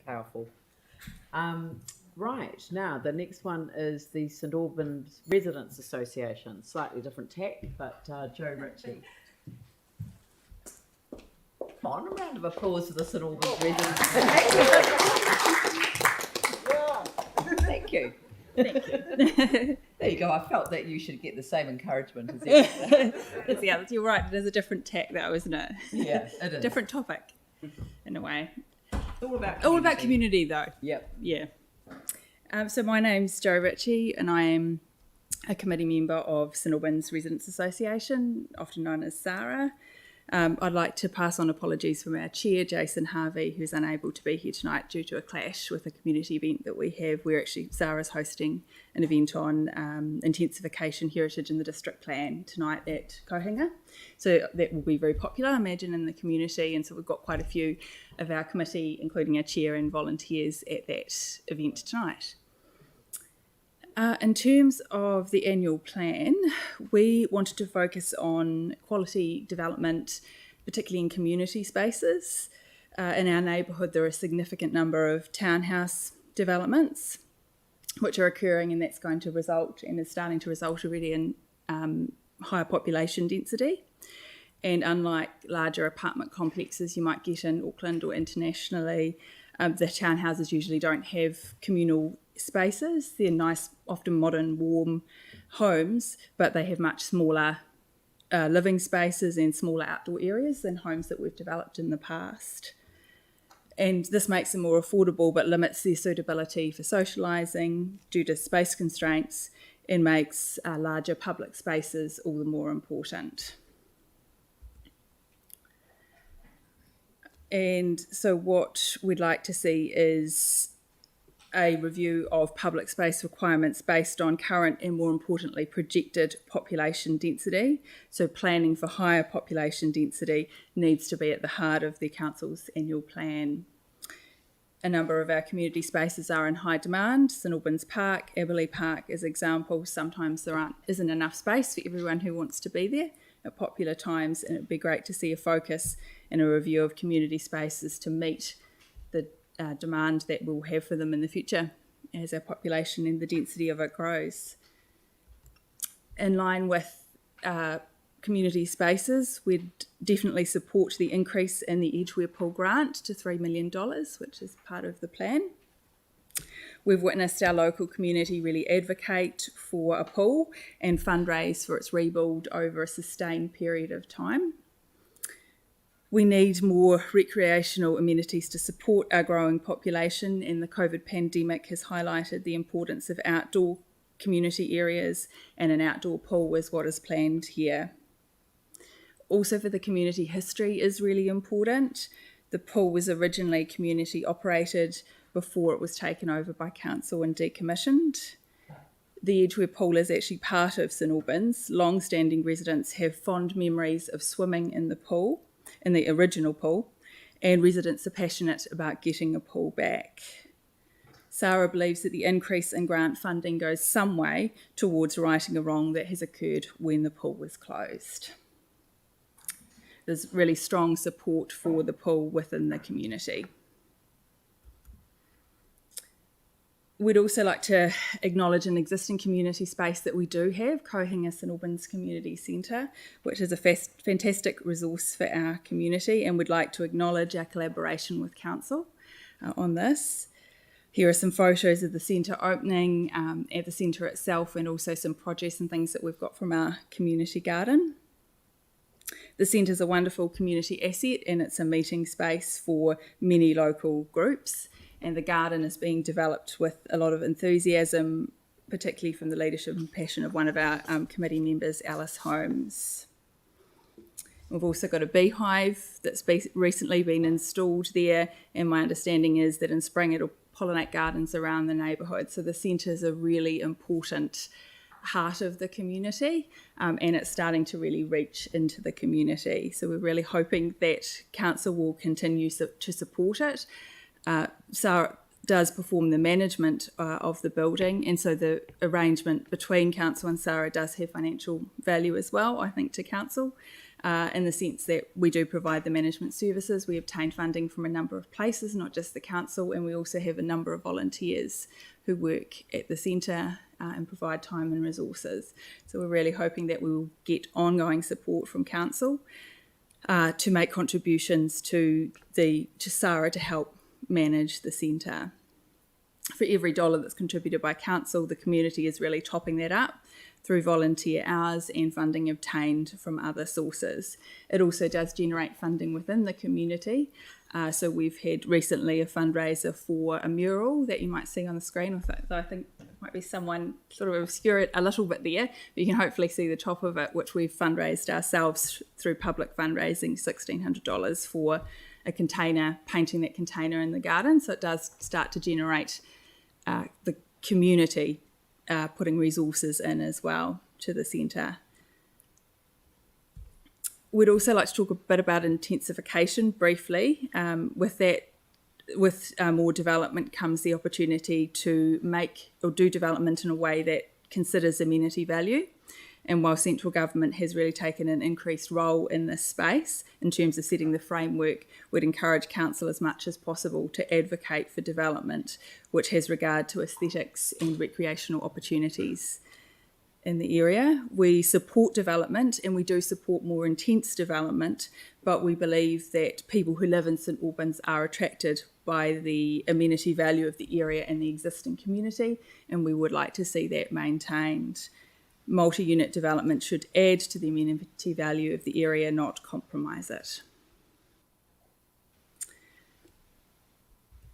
powerful. Right, now the next one is the St Albans Residents Association. Slightly different tack, but Joe Ritchie. Come on, a round of applause for the St Albans Residents. Thank you. Thank you. There you go. I felt that you should get the same encouragement as everyone. You're right. It is a different tack, though, isn't it? Yeah, it is. Different topic, in a way. All about community. All about community, though. Yep. Yeah. So my name's Joe Ritchie, and I am a committee member of St Albans Residents Association, often known as SARA. I'd like to pass on apologies from our chair, Jason Harvey, who's unable to be here tonight due to a clash with a community event that we have. SARA's hosting an event on intensification heritage in the district plan tonight at Kohinga. So that will be very popular, I imagine, in the community. And so we've got quite a few of our committee, including our chair and volunteers, at that event tonight. In terms of the annual plan, we wanted to focus on quality development, particularly in community spaces. In our neighbourhood, there are a significant number of townhouse developments which are occurring, and that's going to result, and is starting to result already, in higher population density. And unlike larger apartment complexes you might get in Auckland or internationally, the townhouses usually don't have communal spaces. They're nice, often modern, warm homes, but they have much smaller living spaces and smaller outdoor areas than homes that we've developed in the past. And this makes them more affordable but limits their suitability for socialising due to space constraints, and makes larger public spaces all the more important. And so what we'd like to see is a review of public space requirements based on current and, more importantly, projected population density. So planning for higher population density needs to be at the heart of the council's annual plan. A number of our community spaces are in high demand. St Albans Park, Aberley Park as examples. Sometimes there isn't enough space for everyone who wants to be there at popular times, and it'd be great to see a focus and a review of community spaces to meet the demand that we'll have for them in the future as our population and the density of it grows. In line with community spaces, we'd definitely support the increase in the Edgeware Pool grant to $3 million, which is part of the plan. We've witnessed our local community really advocate for a pool and fundraise for its rebuild over a sustained period of time. We need more recreational amenities to support our growing population, and the COVID pandemic has highlighted the importance of outdoor community areas, and an outdoor pool is what is planned here. Also, for the community, history is really important. The pool was originally community operated before it was taken over by council and decommissioned. The Edgeware Pool is actually part of St Albans. Long-standing residents have fond memories of swimming in the pool, in the original pool, and residents are passionate about getting a pool back. SARA believes that the increase in grant funding goes some way towards righting a wrong that has occurred when the pool was closed. There's really strong support for the pool within the community. We'd also like to acknowledge an existing community space that we do have, Kohinga St Albans Community Centre, which is a fantastic resource for our community, and we'd like to acknowledge our collaboration with council on this. Here are some photos of the centre opening, at the centre itself, and also some produce and things that we've got from our community garden. The centre is a wonderful community asset, and it's a meeting space for many local groups. And the garden is being developed with a lot of enthusiasm, particularly from the leadership and passion of one of our committee members, Alice Holmes. We've also got a beehive that's recently been installed there, and my understanding is that in spring it'll pollinate gardens around the neighbourhood. So the centre is a really important heart of the community, and it's starting to really reach into the community. So we're really hoping that council will continue to support it. SARA does perform the management of the building, and so the arrangement between council and SARA does have financial value as well, I think, to council. in the sense that we do provide the management services. We obtain funding from a number of places, not just the council, and we also have a number of volunteers who work at the centre and provide time and resources. So we're really hoping that we will get ongoing support from council to make contributions to SARA to help manage the centre. For every dollar that's contributed by council, the community is really topping that up through volunteer hours and funding obtained from other sources. It also does generate funding within the community. So we've had recently a fundraiser for a mural that you might see on the screen. I think it might be someone sort of obscure it a little bit there, but you can hopefully see the top of it, which we've fundraised ourselves through public fundraising, $1,600 for a container, painting that container in the garden. So it does start to generate the community putting resources in as well to the centre. We'd also like to talk a bit about intensification briefly. With more development comes the opportunity to make or do development in a way that considers amenity value. And while central government has really taken an increased role in this space in terms of setting the framework, we'd encourage council as much as possible to advocate for development, which has regard to aesthetics and recreational opportunities in the area. We support development and we do support more intense development, but we believe that people who live in St Albans are attracted by the amenity value of the area and the existing community, and we would like to see that maintained. Multi-unit development should add to the amenity value of the area, not compromise it.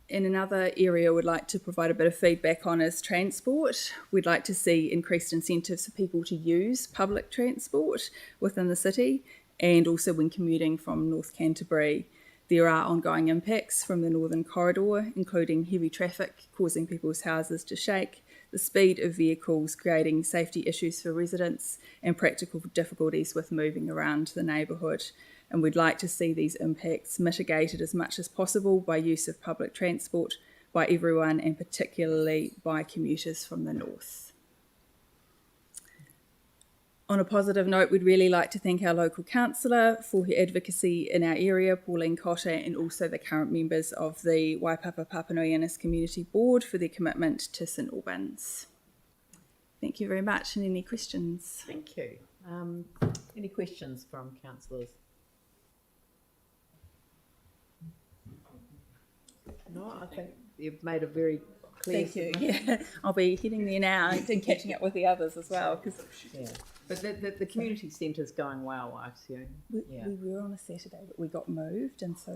In another area we'd like to provide a bit of feedback on is transport. We'd like to see increased incentives for people to use public transport within the city and also when commuting from North Canterbury. There are ongoing impacts from the Northern Corridor, including heavy traffic causing people's houses to shake, the speed of vehicles creating safety issues for residents and practical difficulties with moving around the neighbourhood. And we'd like to see these impacts mitigated as much as possible by use of public transport by everyone and particularly by commuters from the north. On a positive note, we'd really like to thank our local councillor for her advocacy in our area, Pauline Cotter, and also the current members of the Waipapa Papanuianis Community Board for their commitment to St Albans. Thank you very much. And any questions? Thank you. Any questions from councillors? No, I think you've made a very clear. Thank you. Yeah, I'll be heading there now and catching up with the others as well. Yeah. But the community centre's going well, I assume. We were on a Saturday, but we got moved, and so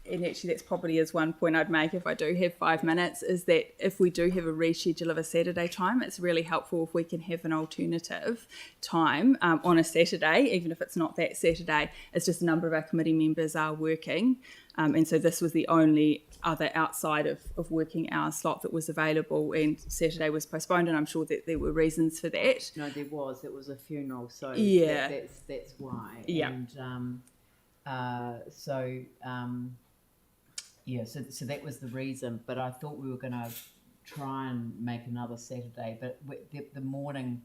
and actually that's probably is one point I'd make if I do have 5 minutes, is that if we do have a reschedule of a Saturday time, it's really helpful if we can have an alternative time on a Saturday, even if it's not that Saturday. It's just a number of our committee members are working, and so this was the only other outside of working hour slot that was available, and Saturday was postponed, and I'm sure that there were reasons for that. No, there was. It was a funeral, so yeah, that's why. Yeah. And so that was the reason. But I thought we were going to try and make another Saturday, but the morning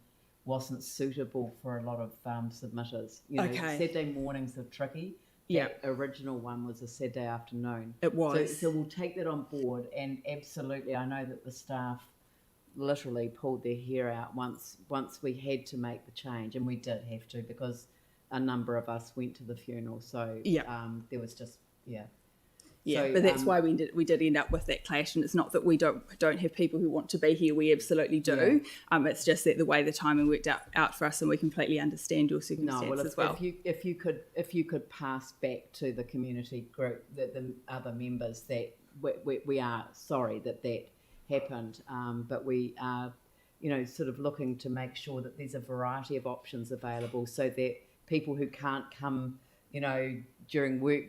wasn't suitable for a lot of submitters. Okay. Saturday mornings are tricky. Yeah. The original one was a Saturday afternoon. It was. So we'll take that on board, and absolutely, I know that the staff literally pulled their hair out once we had to make the change, and we did have to because a number of us went to the funeral. So there was just Yeah, so, but that's why we did end up with that clash, and it's not that we don't have people who want to be here. We absolutely do. Yeah. It's just that the way the timing worked out for us, and we completely understand your circumstances as well. If you could pass back to the community group, the other members, that we are sorry that happened, but we are, sort of looking to make sure that there's a variety of options available, so that people who can't come, during work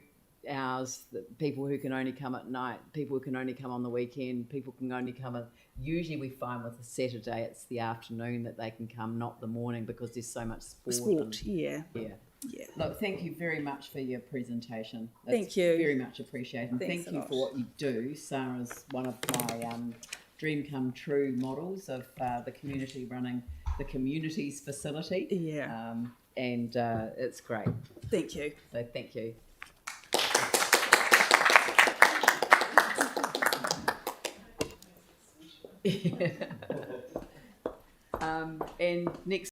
hours, people who can only come at night, people who can only come on the weekend, people can only come usually we find with a Saturday it's the afternoon that they can come, not the morning, because there's so much sport. Yeah. Look, thank you very much for your presentation. Thank you. Very much appreciated. And thank you for what you do. Sarah's one of my dream come true models of the community running the community's facility. and it's great. Thank you. So thank you. And next